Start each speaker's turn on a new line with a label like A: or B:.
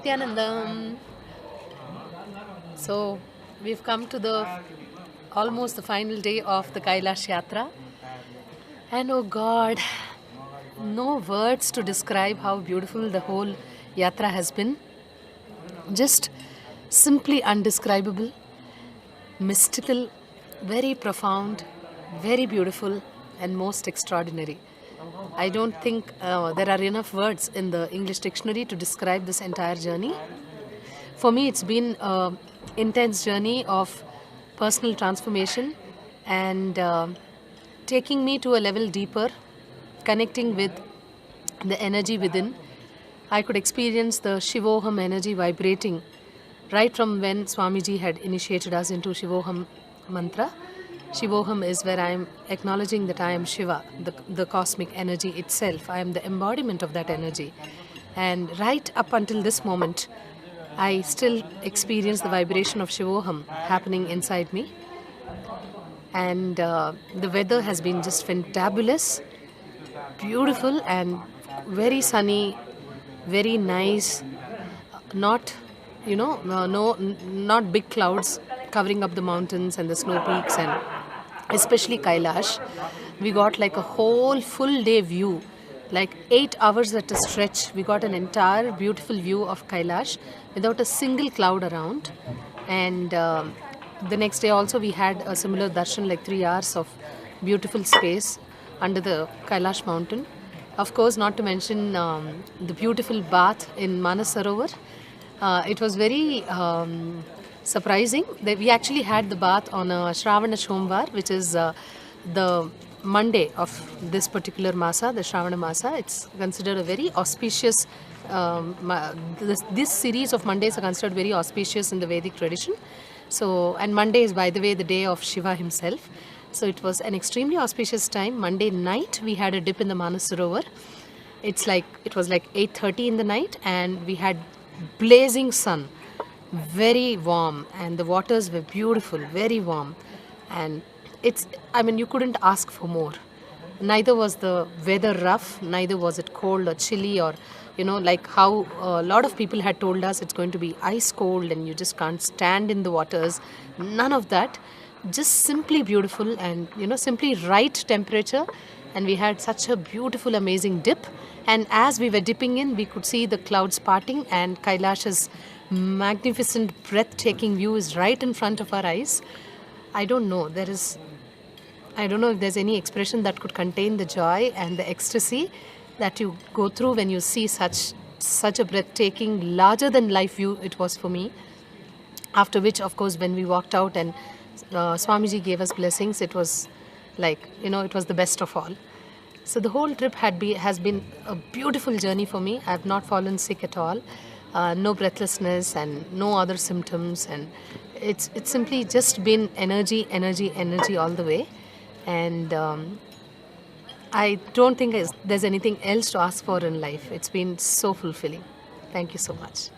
A: Nityanandam. So we've come to the almost the final day of the Kailash Yatra, and oh God, no words to describe how beautiful the whole yatra has been. Just simply undescribable, mystical, very profound, very beautiful, and most extraordinary. I don't think there are enough words in the English dictionary to describe this entire journey. For me, it's been an intense journey of personal transformation and taking me to a level deeper, connecting with the energy within. I could experience the Shivoham energy vibrating right from when Swamiji had initiated us into Shivoham mantra. Shivoham is where I am acknowledging that I am Shiva, the cosmic energy itself. I am the embodiment of that energy. And right up until this moment, I still experience the vibration of Shivoham happening inside me. And the weather has been just fantabulous, beautiful, and very sunny, very nice. Not, not big clouds covering up the mountains and the snow peaks, and especially Kailash. We got like a whole full day view, like 8 hours at a stretch. We got an entire beautiful view of Kailash without a single cloud around. And the next day also we had a similar darshan, like 3 hours of beautiful space under the Kailash mountain. Of course, not to mention the beautiful bath in Manas Sarovar. It was very surprising that we actually had the bath on a Shravana Shomvar, which is the Monday of this particular Masa, the Shravana Masa. It's considered a very auspicious, this series of Mondays are considered very auspicious in the Vedic tradition. So, and Monday is, by the way, the day of Shiva himself. So it was an extremely auspicious time. Monday night, we had a dip in the Manas Sarovar. It was like 8:30 in the night, and we had blazing sun, very warm, and the waters were beautiful, very warm. And you couldn't ask for more. Neither was the weather rough, neither was it cold or chilly, or like how a lot of people had told us it's going to be ice cold and you just can't stand in the waters. None of that. Just simply beautiful, and simply right temperature. And we had such a beautiful, amazing dip. And as we were dipping in, we could see the clouds parting, and Kailash's magnificent, breathtaking view is right in front of our eyes. I don't know if there's any expression that could contain the joy and the ecstasy that you go through when you see such a breathtaking, larger than life view. It was for me. After which, of course, when we walked out and Swamiji gave us blessings, it was like, it was the best of all. So the whole trip has been a beautiful journey for me. I have not fallen sick at all. No breathlessness and no other symptoms, and it's simply just been energy all the way. And I don't think there's anything else to ask for in life. It's been so fulfilling. Thank you so much.